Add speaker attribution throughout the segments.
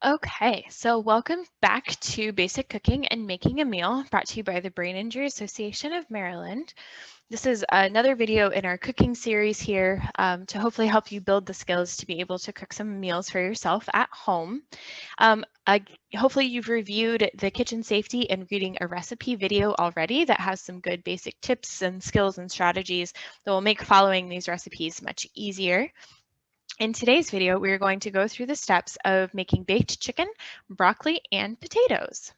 Speaker 1: Okay, so welcome back to Basic Cooking and Making a Meal, brought to you by the Brain Injury Association of Maryland. This is another video in our cooking series here to hopefully help you build the skills to be able to cook some meals for yourself at home. Hopefully you've reviewed the kitchen safety and reading a recipe video already that has some good basic tips and skills and strategies that will make following these recipes much easier. In today's video, we are going to go through the steps of making baked chicken, broccoli, and potatoes.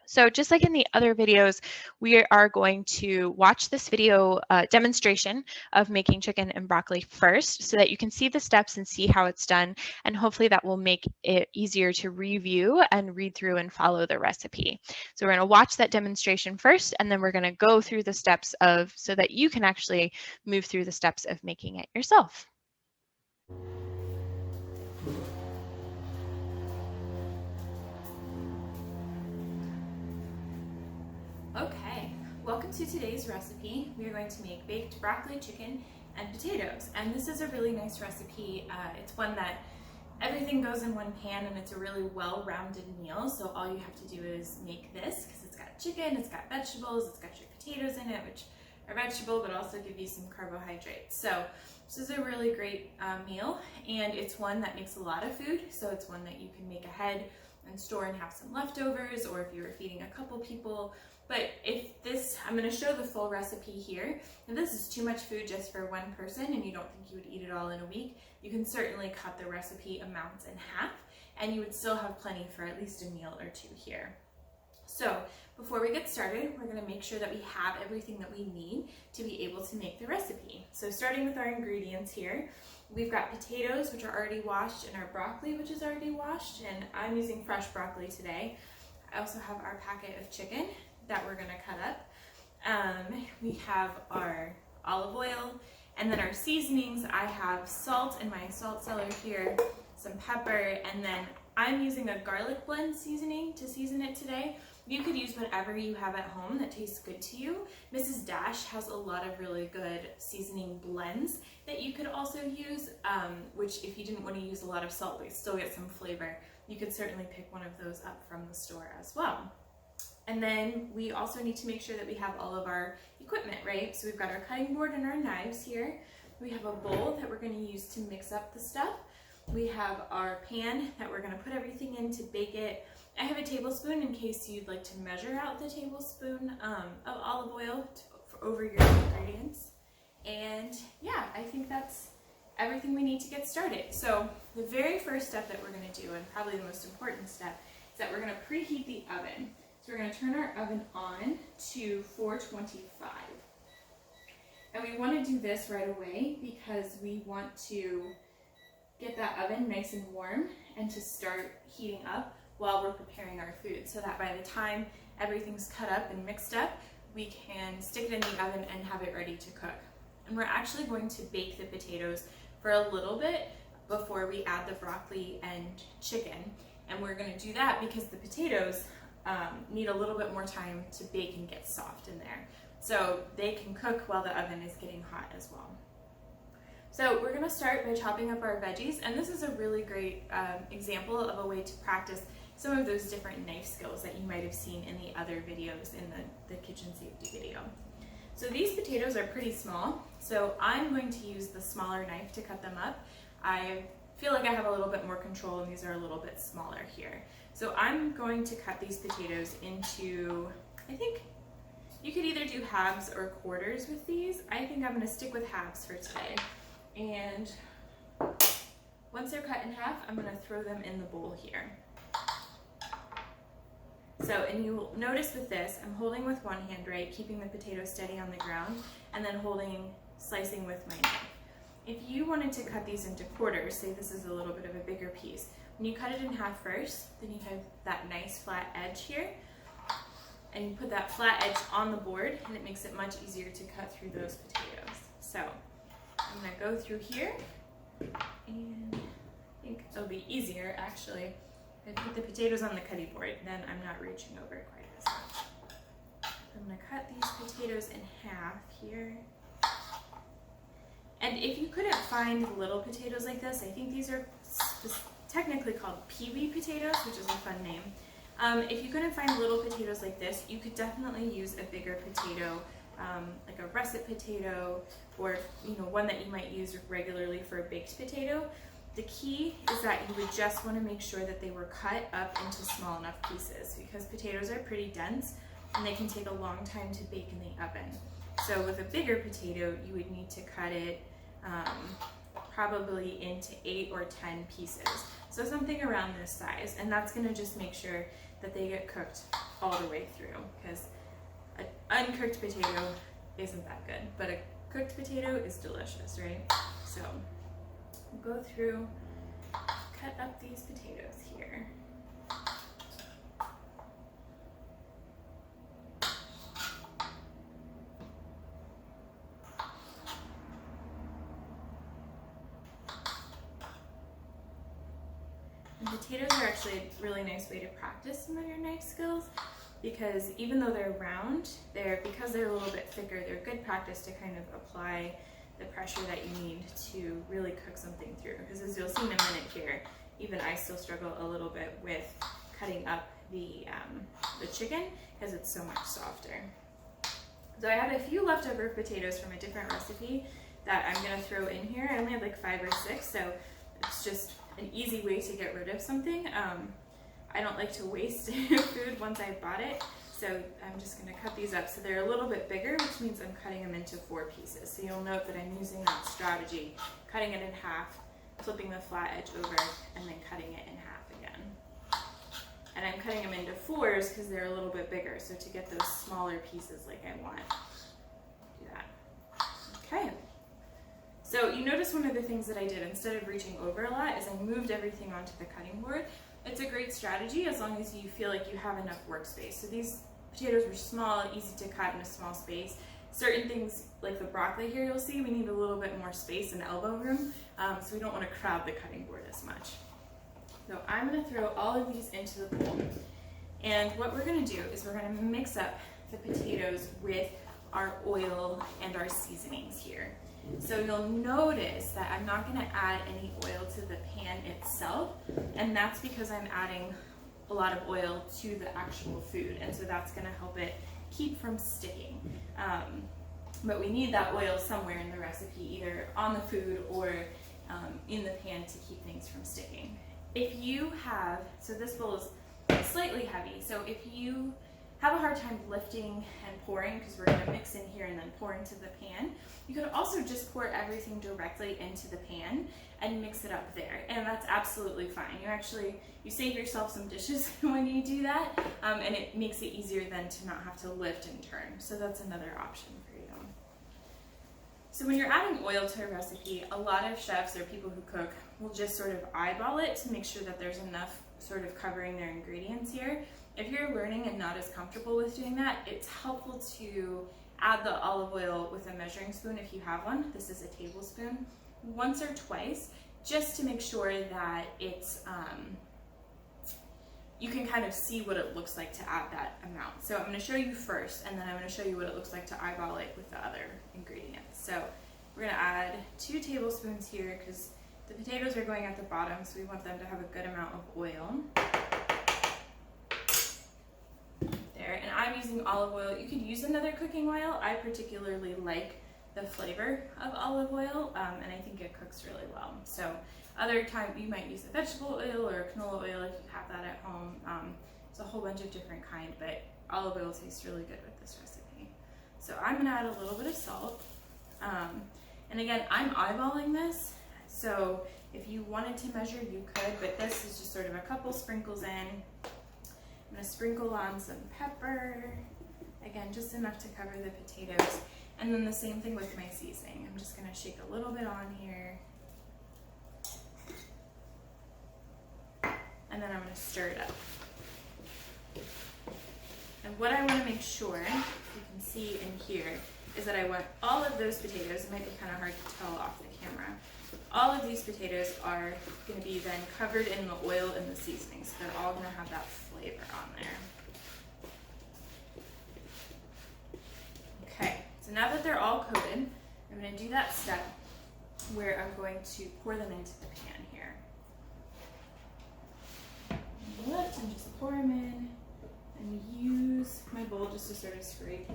Speaker 1: So just like in the other videos, we are going to watch this video demonstration of making chicken and broccoli first so that you can see the steps and see how it's done. And hopefully that will make it easier to review and read through and follow the recipe. So we're going to watch that demonstration first, and then we're going to go through the steps so that you can actually move through the steps of making it yourself.
Speaker 2: Okay, welcome to today's recipe. We are going to make baked broccoli, chicken, and potatoes. And this is a really nice recipe. It's one that everything goes in one pan and it's a really well-rounded meal. So all you have to do is make this because it's got chicken, it's got vegetables, it's got your potatoes in it, which are vegetable but also give you some carbohydrates. So this is a really great meal, and it's one that makes a lot of food. So it's one that you can make ahead and store and have some leftovers, or if you're feeding a couple people. But I'm going to show the full recipe here. If this is too much food just for one person and you don't think you would eat it all in a week, you can certainly cut the recipe amounts in half and you would still have plenty for at least a meal or two here. So before we get started, we're going to make sure that we have everything that we need to be able to make the recipe. So starting with our ingredients here, we've got potatoes, which are already washed, and our broccoli, which is already washed, and I'm using fresh broccoli today. I also have our packet of chicken that we're going to cut up. We have our olive oil, and then our seasonings. I have salt in my salt cellar here, some pepper, and then I'm using a garlic blend seasoning to season it today. You could use whatever you have at home that tastes good to you. Mrs. Dash has a lot of really good seasoning blends that you could also use, which if you didn't want to use a lot of salt but still get some flavor, you could certainly pick one of those up from the store as well. And then we also need to make sure that we have all of our equipment, right? So we've got our cutting board and our knives here. We have a bowl that we're going to use to mix up the stuff. We have our pan that we're going to put everything in to bake it. I have a tablespoon in case you'd like to measure out the tablespoon of olive oil over your ingredients. And yeah, I think that's everything we need to get started. So the very first step that we're going to do, and probably the most important step, is that we're going to preheat the oven. So we're going to turn our oven on to 425. And we want to do this right away because we want to get that oven nice and warm and to start heating up while we're preparing our food, so that by the time everything's cut up and mixed up, we can stick it in the oven and have it ready to cook. And we're actually going to bake the potatoes for a little bit before we add the broccoli and chicken. And we're going to do that because the potatoes need a little bit more time to bake and get soft in there. So they can cook while the oven is getting hot as well. So we're going to start by chopping up our veggies, and this is a really great example of a way to practice some of those different knife skills that you might have seen in the other videos in the kitchen safety video. So these potatoes are pretty small, so I'm going to use the smaller knife to cut them up. I feel like I have a little bit more control, and these are a little bit smaller here. So I'm going to cut these potatoes into, I think you could either do halves or quarters with these. I think I'm going to stick with halves for today. And once they're cut in half, I'm going to throw them in the bowl here. So, and you'll notice with this, I'm holding with one hand, right, keeping the potato steady on the ground, and then slicing with my knife. If you wanted to cut these into quarters, say this is a little bit of a bigger piece, when you cut it in half first, then you have that nice flat edge here, and you put that flat edge on the board, and it makes it much easier to cut through those potatoes. So I'm going to go through here, and I think it'll be easier actually if I put the potatoes on the cutting board, then I'm not reaching over quite as much. I'm going to cut these potatoes in half here. And if you couldn't find little potatoes like this, I think these are technically called peewee potatoes, which is a fun name. If you couldn't find little potatoes like this, you could definitely use a bigger potato, like a russet potato, or one that you might use regularly for a baked potato. The key is that you would just want to make sure that they were cut up into small enough pieces, because potatoes are pretty dense and they can take a long time to bake in the oven. So with a bigger potato, you would need to cut it probably into 8 or 10 pieces. So something around this size, and that's going to just make sure that they get cooked all the way through, because an uncooked potato isn't that good, but a cooked potato is delicious, right? So we'll go through, cut up these potatoes here. And potatoes are actually a really nice way to practice some of your knife skills, because even though they're round, because they're a little bit thicker, they're good practice to kind of apply the pressure that you need to really cook something through. Because as you'll see in a minute here, even I still struggle a little bit with cutting up the chicken because it's so much softer. So I have a few leftover potatoes from a different recipe that I'm gonna throw in here. I only have like 5 or 6, so it's just an easy way to get rid of something. I don't like to waste food once I've bought it, so I'm just going to cut these up so they're a little bit bigger, which means I'm cutting them into 4 pieces. So you'll note that I'm using that strategy, cutting it in half, flipping the flat edge over, and then cutting it in half again. And I'm cutting them into 4s because they're a little bit bigger, so to get those smaller pieces like I want. Do that. Okay. So you notice one of the things that I did, instead of reaching over a lot, is I moved everything onto the cutting board. It's a great strategy as long as you feel like you have enough workspace. So these potatoes were small, easy to cut in a small space. Certain things, like the broccoli here, you'll see we need a little bit more space and elbow room, so we don't want to crowd the cutting board as much. So I'm going to throw all of these into the bowl. And what we're going to do is we're going to mix up the potatoes with our oil and our seasonings here. So you'll notice that I'm not going to add any oil to the pan itself, and that's because I'm adding a lot of oil to the actual food, and so that's going to help it keep from sticking. But we need that oil somewhere in the recipe, either on the food or in the pan to keep things from sticking. If you have, so this bowl is slightly heavy, so if you have a hard time lifting and pouring, because we're going to mix in here and then pour into the pan, you could also just pour everything directly into the pan and mix it up there, and that's absolutely fine. You save yourself some dishes when you do that, and it makes it easier then to not have to lift and turn, so that's another option for you. So when you're adding oil to a recipe, a lot of chefs or people who cook will just sort of eyeball it to make sure that there's enough sort of covering their ingredients here. If you're learning and not as comfortable with doing that, it's helpful to add the olive oil with a measuring spoon if you have one. This is a tablespoon, once or twice, just to make sure that it's, you can kind of see what it looks like to add that amount. So I'm going to show you first, and then I'm going to show you what it looks like to eyeball it with the other ingredients. So we're going to add 2 tablespoons here because the potatoes are going at the bottom, so we want them to have a good amount of oil. There, and I'm using olive oil. You could use another cooking oil. I particularly like the flavor of olive oil, and I think it cooks really well. So other time you might use a vegetable oil or canola oil if you have that at home. It's a whole bunch of different kind, but olive oil tastes really good with this recipe. So I'm gonna add a little bit of salt. And again, I'm eyeballing this, so if you wanted to measure, you could, but this is just sort of a couple sprinkles in. I'm gonna sprinkle on some pepper, again, just enough to cover the potatoes. And then the same thing with my seasoning. I'm just gonna shake a little bit on here. And then I'm gonna stir it up. And what I wanna make sure, you can see in here, is that I want all of those potatoes, it might be kind of hard to tell off the camera, all of these potatoes are going to be then covered in the oil and the seasoning, so they're all going to have that flavor on there. Okay, so now that they're all coated, I'm going to do that step where I'm going to pour them into the pan here. pour them in and use my bowl just to sort of scrape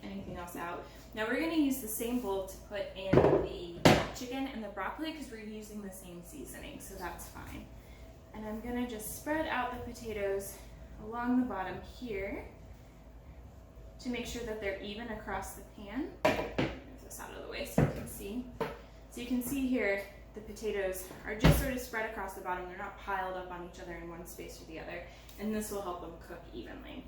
Speaker 2: anything else out. Now we're going to use the same bowl to put in the chicken and the broccoli because we're using the same seasoning, so that's fine. And I'm going to just spread out the potatoes along the bottom here to make sure that they're even across the pan. Move this out of the way so you can see. So you can see here the potatoes are just sort of spread across the bottom. They're not piled up on each other in one space or the other, and this will help them cook evenly.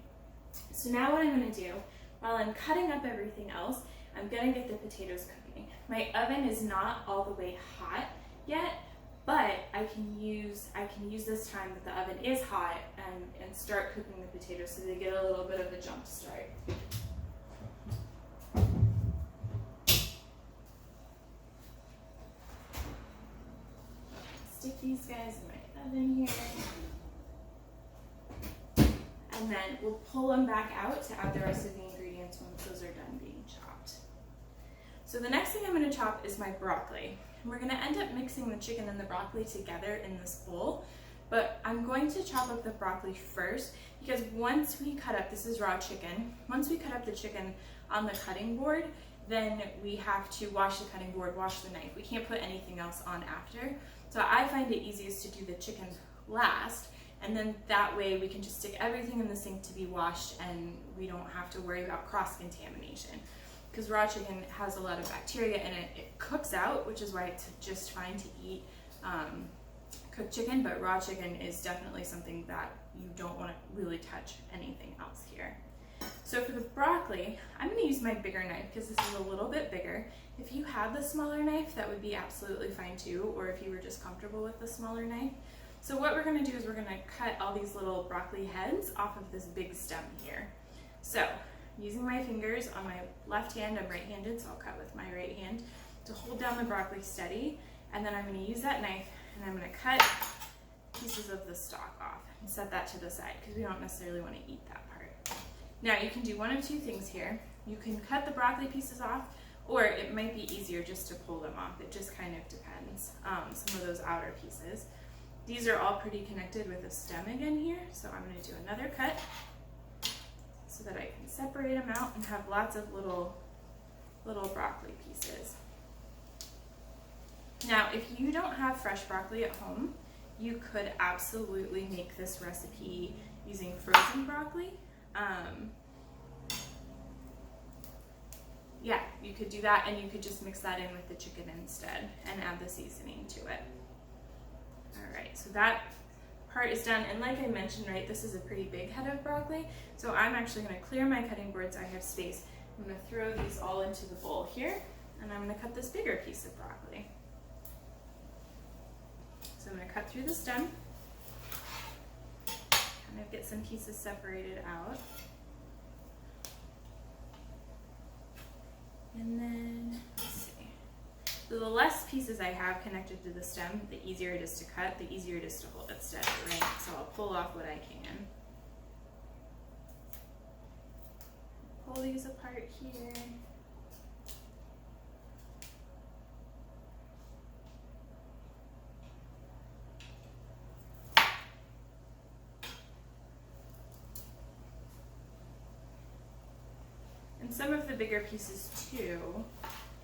Speaker 2: So now what I'm going to do, while I'm cutting up everything else, I'm going to get the potatoes cooking. My oven is not all the way hot yet, but I can use this time that the oven is hot and start cooking the potatoes so they get a little bit of a jump start. Stick these guys in my oven here. And then we'll pull them back out to add the rest of the ingredients once those are done being chopped. So the next thing I'm going to chop is my broccoli. And we're going to end up mixing the chicken and the broccoli together in this bowl, but I'm going to chop up the broccoli first because once we cut up, this is raw chicken, once we cut up the chicken on the cutting board, then we have to wash the cutting board, wash the knife. We can't put anything else on after. So I find it easiest to do the chicken last, and then that way we can just stick everything in the sink to be washed and we don't have to worry about cross-contamination. Because raw chicken has a lot of bacteria in it. It cooks out, which is why it's just fine to eat cooked chicken, but raw chicken is definitely something that you don't want to really touch anything else here. So for the broccoli, I'm going to use my bigger knife because this is a little bit bigger. If you had the smaller knife, that would be absolutely fine too, or if you were just comfortable with the smaller knife. So what we're going to do is we're going to cut all these little broccoli heads off of this big stem here. So using my fingers on my left hand, I'm right-handed, so I'll cut with my right hand to hold down the broccoli steady, and then I'm going to use that knife and I'm going to cut pieces of the stalk off and set that to the side because we don't necessarily want to eat that part. Now you can do one of two things here. You can cut the broccoli pieces off, or it might be easier just to pull them off. It just kind of depends, some of those outer pieces. These are all pretty connected with a stem again here, so I'm going to do another cut so that I can separate them out and have lots of little broccoli pieces. Now, if you don't have fresh broccoli at home, you could absolutely make this recipe using frozen broccoli. Yeah, you could do that, and you could just mix that in with the chicken instead and add the seasoning to it. All right, so that part is done, and like I mentioned, right, this is a pretty big head of broccoli, so I'm actually going to clear my cutting board so I have space. I'm going to throw these all into the bowl here, and I'm going to cut this bigger piece of broccoli. So I'm going to cut through the stem, kind of get some pieces separated out. And then, let's see. So the less pieces I have connected to the stem, the easier it is to cut, the easier it is to hold it steady, right? So I'll pull off what I can. Pull these apart here. And some of the bigger pieces too,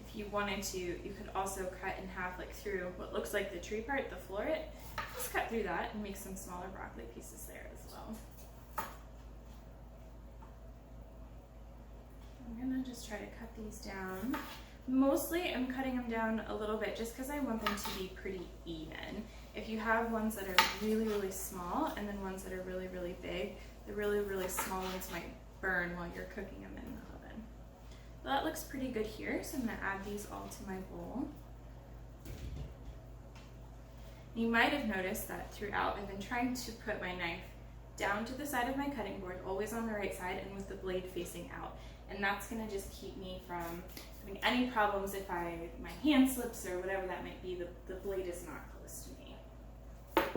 Speaker 2: if you wanted to, you could also cut in half, like through what looks like the tree part, the floret. Just cut through that and make some smaller broccoli pieces there as well. I'm gonna just try to cut these down. Mostly I'm cutting them down a little bit just because I want them to be pretty even. If you have ones that are really, really small and then ones that are really, really big, the really, really small ones might burn while you're cooking them in the oven. Well, that looks pretty good here, so I'm going to add these all to my bowl. You might have noticed that throughout I've been trying to put my knife down to the side of my cutting board, always on the right side and with the blade facing out. And that's going to just keep me from having any problems if my hand slips or whatever that might be. The blade is not close to me.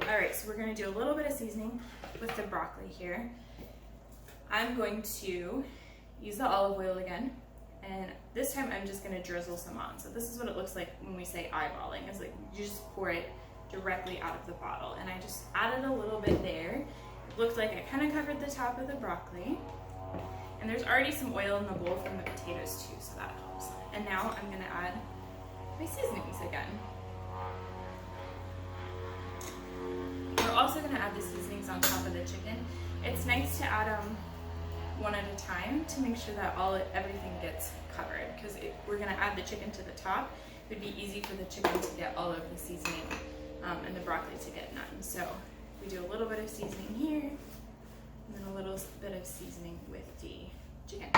Speaker 2: Alright, so we're going to do a little bit of seasoning with the broccoli here. I'm going to use the olive oil again, and this time I'm just going to drizzle some on. So this is what it looks like when we say eyeballing. It's like you just pour it directly out of the bottle, and I just added a little bit there, looked like I kind of covered the top of the broccoli. And there's already some oil in the bowl from the potatoes too, so that helps. And now I'm gonna add my seasonings again. We're also gonna add the seasonings on top of the chicken. It's nice to add them one at a time to make sure that everything gets covered, because we're gonna add the chicken to the top. It would be easy for the chicken to get all of the seasoning and the broccoli to get none. So we do a little bit of seasoning here, and then a little bit of seasoning with the chicken.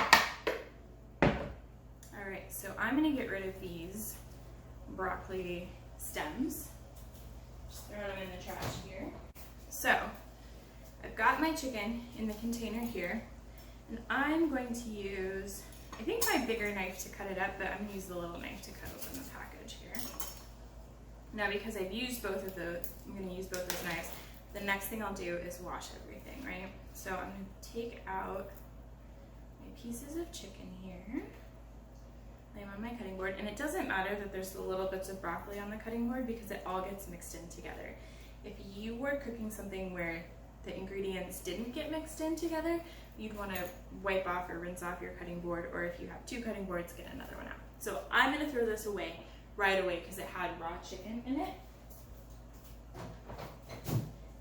Speaker 2: All right, so I'm gonna get rid of these broccoli stems. Just throw them in the trash here. So I've got my chicken in the container here, and I'm going to use, I think, my bigger knife to cut it up, but I'm gonna use the little knife to cut open the package here. Now, because I've used both of those, I'm gonna use both those knives. The next thing I'll do is wash everything, right? So I'm gonna take out my pieces of chicken here, lay them on my cutting board, and it doesn't matter that there's the little bits of broccoli on the cutting board because it all gets mixed in together. If you were cooking something where the ingredients didn't get mixed in together, you'd want to wipe off or rinse off your cutting board, or if you have two cutting boards, get another one out. So I'm going to throw this away right away because it had raw chicken in it.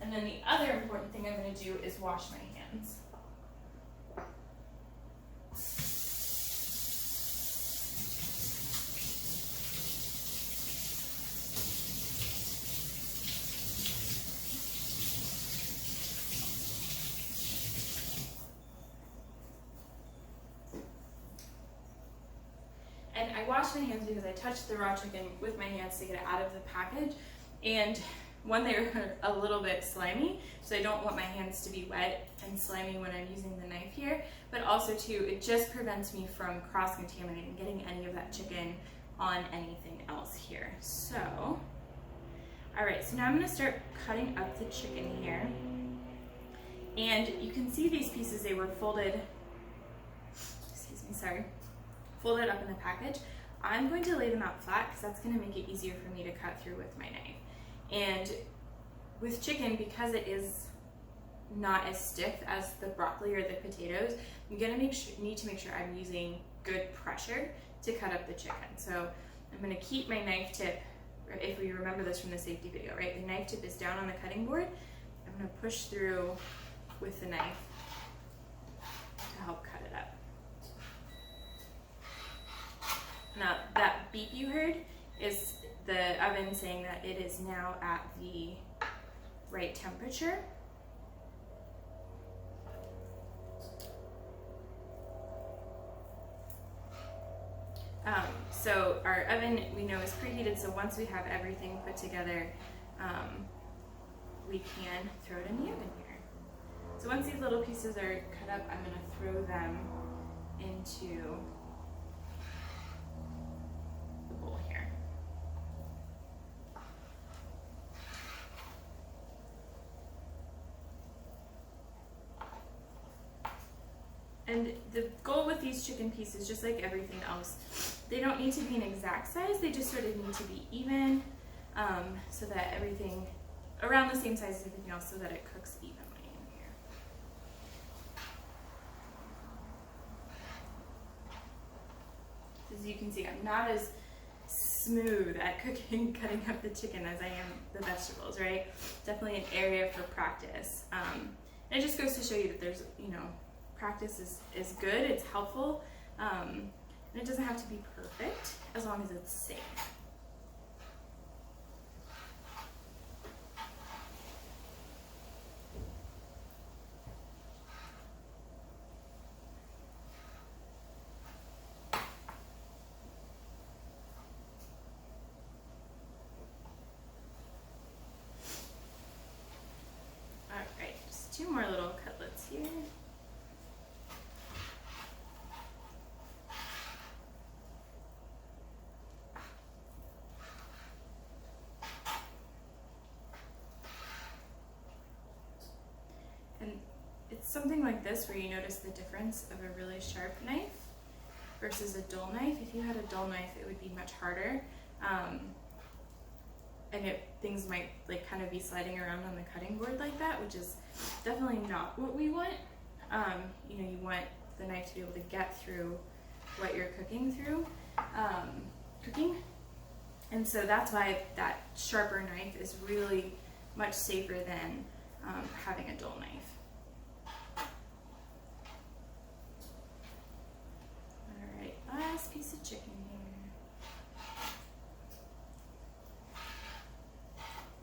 Speaker 2: And then the other important thing I'm going to do is wash my hands. And I wash my hands because I touched the raw chicken with my hands to get it out of the package. And one, they're a little bit slimy, so I don't want my hands to be wet and slimy when I'm using the knife here. But also too, it just prevents me from cross-contaminating, getting any of that chicken on anything else here. So, all right, so now I'm gonna start cutting up the chicken here. And you can see these pieces, they were folded, folded up in the package. I'm going to lay them out flat because that's going to make it easier for me to cut through with my knife. And with chicken, because it is not as stiff as the broccoli or the potatoes, I'm going to need to make sure I'm using good pressure to cut up the chicken. So I'm going to keep my knife tip, if we remember this from the safety video, right? The knife tip is down on the cutting board. I'm going to push through with the knife to help cut it up. Now, that beep you heard is the oven saying that it is now at the right temperature. So our oven, we know, is preheated, so once we have everything put together, we can throw it in the oven here. So once these little pieces are cut up, I'm going to throw them into the bowl here. And the goal with these chicken pieces, just like everything else, they don't need to be an exact size, they just sort of need to be even, so that everything, around the same size as everything else, so that it cooks evenly in here. As you can see, I'm not as smooth at cutting up the chicken as I am the vegetables, right? Definitely an area for practice. And it just goes to show you that there's, practice is good, it's helpful, and it doesn't have to be perfect as long as it's safe. All right, just two more little cutlets here. And it's something like this where you notice the difference of a really sharp knife versus a dull knife. If you had a dull knife, it would be much harder and things might like kind of be sliding around on the cutting board like that, which is definitely not what we want. You know, you want the knife to be able to get through what you're cooking. And so that's why that sharper knife is really much safer than having a dull knife. All right, last piece of chicken here.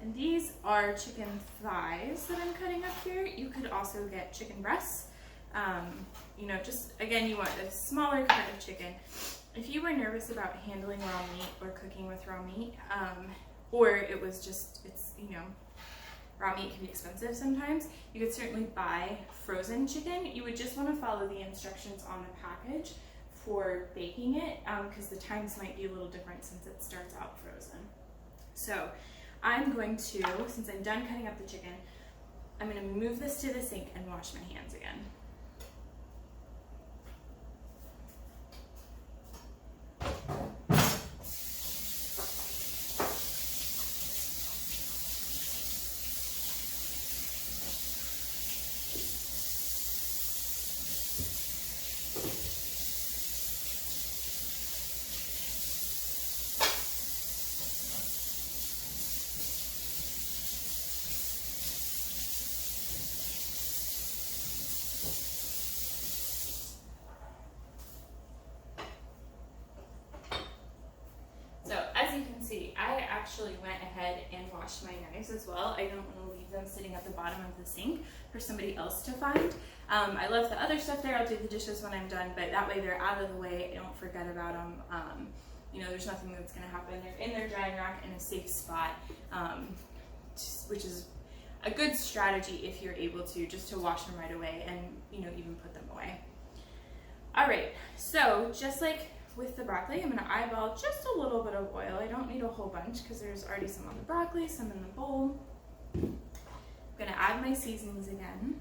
Speaker 2: And these are chicken thighs that I'm cutting up here. You could also get chicken breasts. You know, just again, you want a smaller cut of chicken. If you were nervous about handling raw meat or cooking with raw meat, or it was just, you know, raw meat can be expensive sometimes, you could certainly buy frozen chicken. You would just want to follow the instructions on the package for baking it, because the times might be a little different since it starts out frozen. So I'm going to, since I'm done cutting up the chicken, I'm going to move this to the sink and wash my hands again. See, I actually went ahead and washed my knives as well. I don't want to leave them sitting at the bottom of the sink for somebody else to find. I left the other stuff there. I'll do the dishes when I'm done, but that way they're out of the way. I don't forget about them. You know, there's nothing that's going to happen. They're in their drying rack in a safe spot, which is a good strategy if you're able to, just to wash them right away and, you know, even put them away. All right, so just like with the broccoli, I'm going to eyeball just a little bit of oil. I don't need a whole bunch because there's already some on the broccoli, some in the bowl. I'm going to add my seasonings again.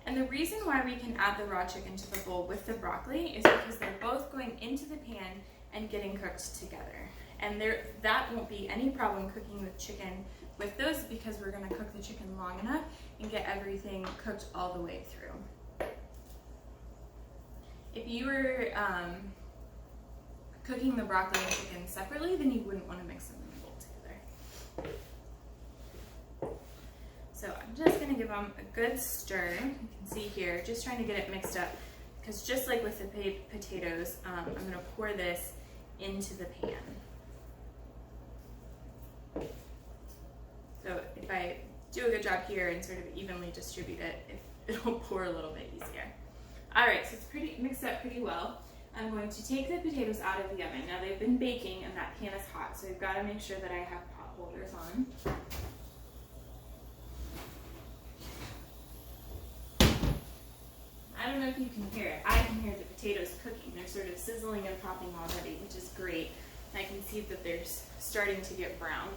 Speaker 2: And the reason why we can add the raw chicken to the bowl with the broccoli is because they're both going into the pan and getting cooked together. And that won't be any problem cooking with chicken with those, because we're going to cook the chicken long enough and get everything cooked all the way through. If you were cooking the broccoli and chicken separately, then you wouldn't want to mix them in the bowl together. So I'm just going to give them a good stir. You can see here, just trying to get it mixed up, because just like with the potatoes, I'm going to pour this into the pan. So if I do a good job here and sort of evenly distribute it, it'll pour a little bit easier. All right, so it's pretty mixed up pretty well. I'm going to take the potatoes out of the oven. Now they've been baking and that pan is hot, so we've got to make sure that I have pot holders on. I don't know if you can hear it. I can hear the potatoes cooking. They're sort of sizzling and popping already, which is great. And I can see that they're starting to get brown.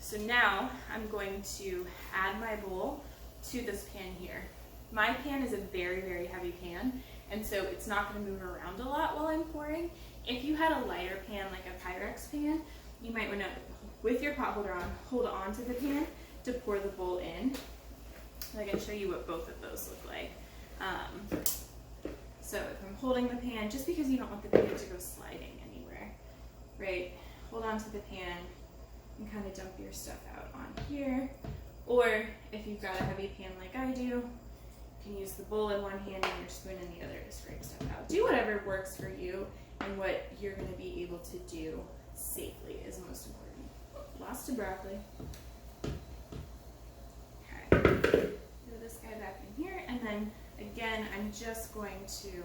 Speaker 2: So now I'm going to add my bowl to this pan here. My pan is a very, very heavy pan, and so it's not going to move around a lot while I'm pouring. If you had a lighter pan, like a Pyrex pan, you might want to, with your pot holder on, hold on to the pan to pour the bowl in. And I can show you what both of those look like. So if I'm holding the pan, just because you don't want the pan to go sliding anywhere, right? Hold on to the pan and kind of dump your stuff out on here. Or if you've got a heavy pan like I do, you can use the bowl in one hand and your spoon in the other to scrape stuff out. Do whatever works for you, and what you're going to be able to do safely is most important. Lost a broccoli. Okay, throw this guy back in here, and then again, I'm just going to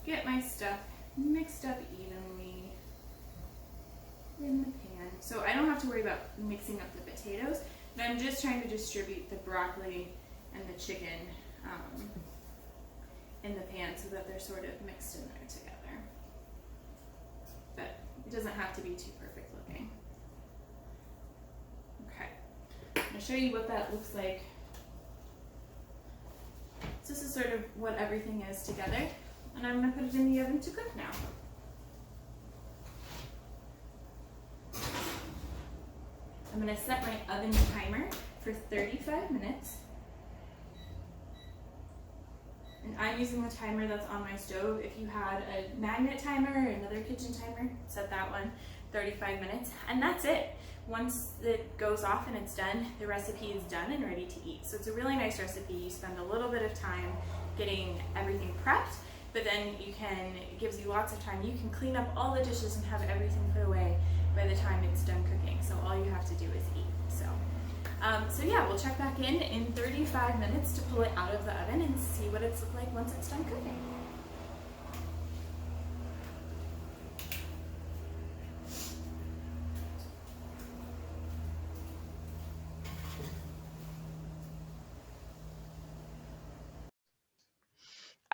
Speaker 2: get my stuff mixed up evenly in the pan. So I don't have to worry about mixing up the potatoes, but I'm just trying to distribute the broccoli and the chicken in the pan so that they're sort of mixed in there together. But it doesn't have to be too perfect looking. Okay, I'm going to show you what that looks like. So this is sort of what everything is together, and I'm going to put it in the oven to cook now. I'm going to set my oven timer for 35 minutes. And I'm using the timer that's on my stove. If you had a magnet timer or another kitchen timer, set that one, 35 minutes. And that's it. Once it goes off and it's done, the recipe is done and ready to eat. So it's a really nice recipe. You spend a little bit of time getting everything prepped, but then it gives you lots of time. You can clean up all the dishes and have everything put away by the time it's done cooking. So all you have to do is eat. So yeah, we'll check back in 35 minutes to pull it out of the oven and see what it's looked like once it's done cooking.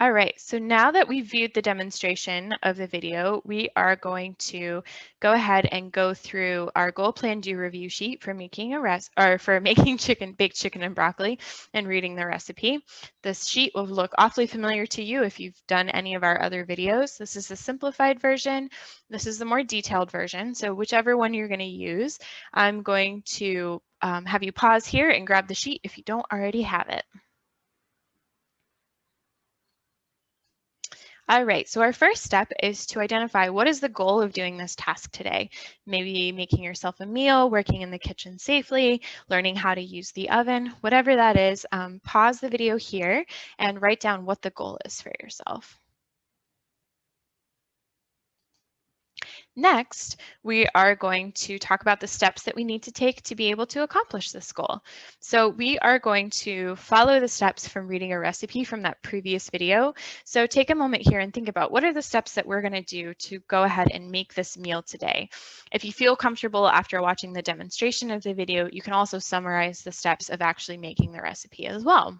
Speaker 1: All right, so now that we've viewed the demonstration of the video, we are going to go ahead and go through our goal plan do review sheet for making baked chicken and broccoli and reading the recipe. This sheet will look awfully familiar to you if you've done any of our other videos. This is the simplified version. This is the more detailed version. So whichever one you're going to use, I'm going to have you pause here and grab the sheet if you don't already have it. All right, so our first step is to identify what is the goal of doing this task today. Maybe making yourself a meal, working in the kitchen safely, learning how to use the oven, whatever that is, pause the video here and write down what the goal is for yourself. Next, we are going to talk about the steps that we need to take to be able to accomplish this goal. So we are going to follow the steps from reading a recipe from that previous video. So take a moment here and think about what are the steps that we're going to do to go ahead and make this meal today. If you feel comfortable after watching the demonstration of the video, you can also summarize the steps of actually making the recipe as well.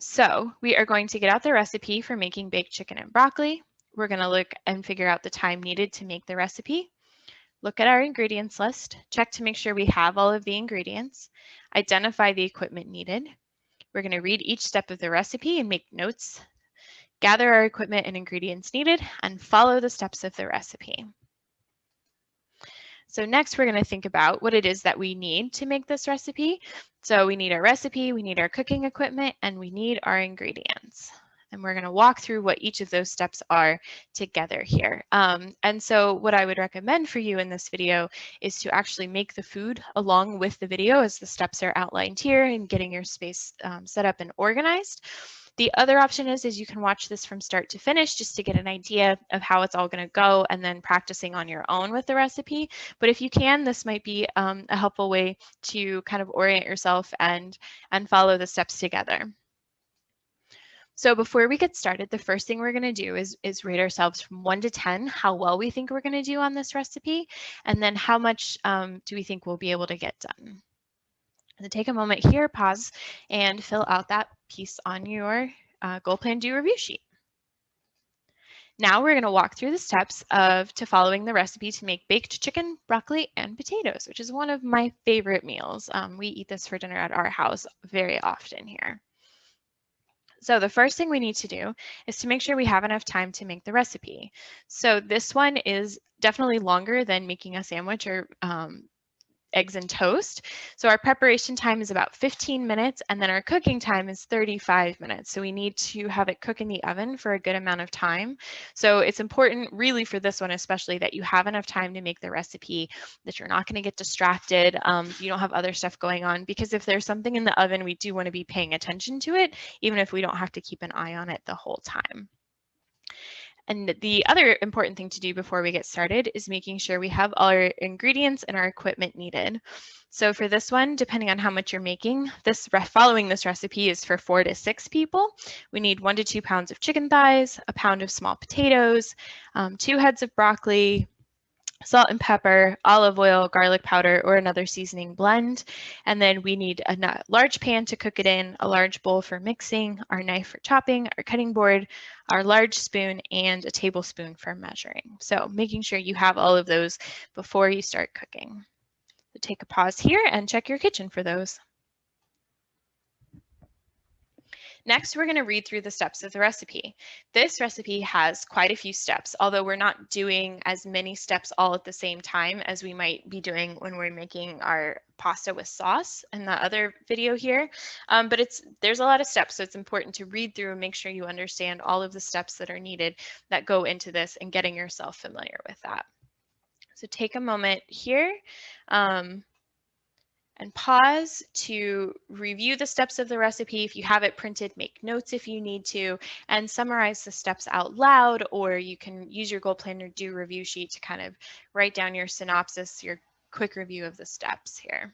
Speaker 1: So we are going to get out the recipe for making baked chicken and broccoli. We're going to look and figure out the time needed to make the recipe. Look at our ingredients list, check to make sure we have all of the ingredients, identify the equipment needed. We're going to read each step of the recipe and make notes, gather our equipment and ingredients needed, and follow the steps of the recipe. So next we're going to think about what it is that we need to make this recipe. So we need our recipe, we need our cooking equipment, and we need our ingredients. And we're going to walk through what each of those steps are together here. And so what I would recommend for you in this video is to actually make the food along with the video as the steps are outlined here and getting your space set up and organized. The other option is you can watch this from start to finish just to get an idea of how it's all going to go and then practicing on your own with the recipe. But if you can, this might be a helpful way to kind of orient yourself and follow the steps together. So before we get started, the first thing we're going to do is rate ourselves from 1 to 10, how well we think we're going to do on this recipe, and then how much do we think we'll be able to get done. So take a moment here, pause, and fill out that piece on your goal plan do review sheet. Now we're going to walk through the steps to following the recipe to make baked chicken, broccoli, and potatoes, which is one of my favorite meals. We eat this for dinner at our house very often here. So the first thing we need to do is to make sure we have enough time to make the recipe. So this one is definitely longer than making a sandwich or eggs and toast. So our preparation time is about 15 minutes and then our cooking time is 35 minutes. So we need to have it cook in the oven for a good amount of time. So it's important really for this one especially that you have enough time to make the recipe, that you're not going to get distracted, you don't have other stuff going on, because if there's something in the oven, we do want to be paying attention to it, even if we don't have to keep an eye on it the whole time. And the other important thing to do before we get started is making sure we have all our ingredients and our equipment needed. So for this one, depending on how much you're making, following this recipe is for 4 to 6 people. We need 1 to 2 pounds of chicken thighs, a pound of small potatoes, 2 heads of broccoli, salt and pepper, olive oil, garlic powder, or another seasoning blend. And then we need a large pan to cook it in, a large bowl for mixing, our knife for chopping, our cutting board, our large spoon, and a tablespoon for measuring. So making sure you have all of those before you start cooking. So take a pause here and check your kitchen for those. Next, we're going to read through the steps of the recipe. This recipe has quite a few steps, although we're not doing as many steps all at the same time as we might be doing when we're making our pasta with sauce in the other video here. But there's a lot of steps, so it's important to read through and make sure you understand all of the steps that are needed that go into this and getting yourself familiar with that. So take a moment here. And pause to review the steps of the recipe. If you have it printed, make notes if you need to, and summarize the steps out loud, or you can use your goal planner do review sheet to kind of write down your synopsis, your quick review of the steps here.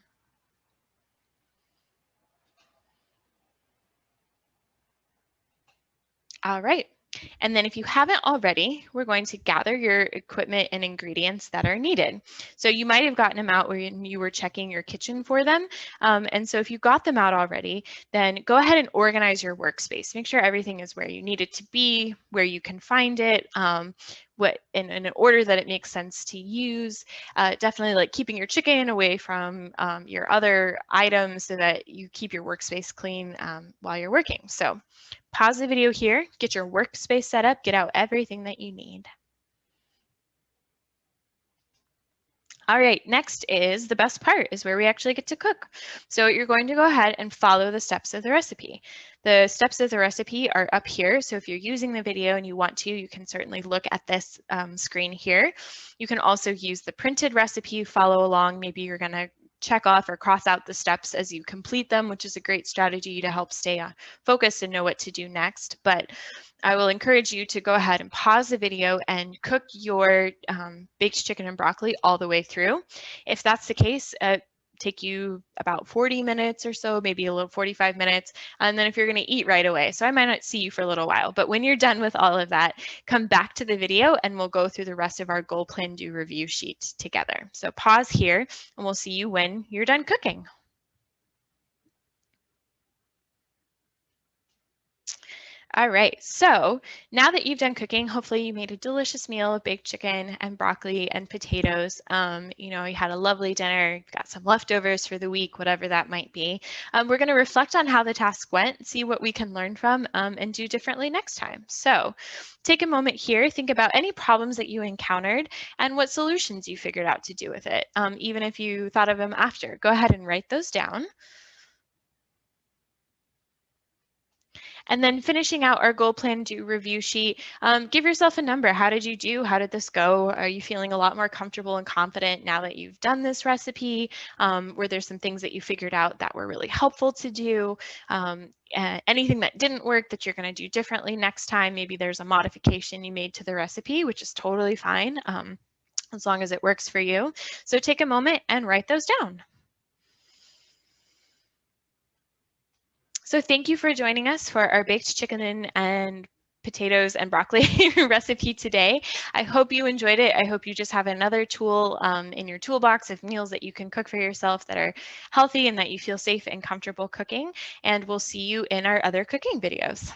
Speaker 1: All right. And then if you haven't already, we're going to gather your equipment and ingredients that are needed. So you might have gotten them out when you were checking your kitchen for them. And so if you got them out already, then go ahead and organize your workspace. Make sure everything is where you need it to be, where you can find it, in an order that it makes sense to use. Definitely like keeping your chicken away from your other items so that you keep your workspace clean while you're working. So pause the video here, get your workspace set up, get out everything that you need. All right, next is the best part, is where we actually get to cook. So you're going to go ahead and follow the steps of the recipe. The steps of the recipe are up here. So if you're using the video and you want to, you can certainly look at this screen here. You can also use the printed recipe, follow along. Maybe you're going to check off or cross out the steps as you complete them, which is a great strategy to help stay focused and know what to do next. But I will encourage you to go ahead and pause the video and cook your baked chicken and broccoli all the way through. If that's the case, take you about 40 minutes or so, maybe a little 45 minutes. And then if you're going to eat right away, so I might not see you for a little while, but when you're done with all of that, come back to the video and we'll go through the rest of our goal plan do review sheet together. So pause here and we'll see you when you're done cooking. All right, so now that you've done cooking, hopefully you made a delicious meal of baked chicken and broccoli and potatoes. You had a lovely dinner, got some leftovers for the week, whatever that might be. We're going to reflect on how the task went, see what we can learn from, and do differently next time. So take a moment here, think about any problems that you encountered and what solutions you figured out to do with it, even if you thought of them after. Go ahead and write those down. And then finishing out our goal plan do review sheet, give yourself a number. How did you do? How did this go? Are you feeling a lot more comfortable and confident now that you've done this recipe? Were there some things that you figured out that were really helpful to do? Anything that didn't work that you're going to do differently next time? Maybe there's a modification you made to the recipe, which is totally fine, as long as it works for you. So take a moment and write those down. So thank you for joining us for our baked chicken and potatoes and broccoli recipe today. I hope you enjoyed it. I hope you just have another tool in your toolbox of meals that you can cook for yourself that are healthy and that you feel safe and comfortable cooking. And we'll see you in our other cooking videos.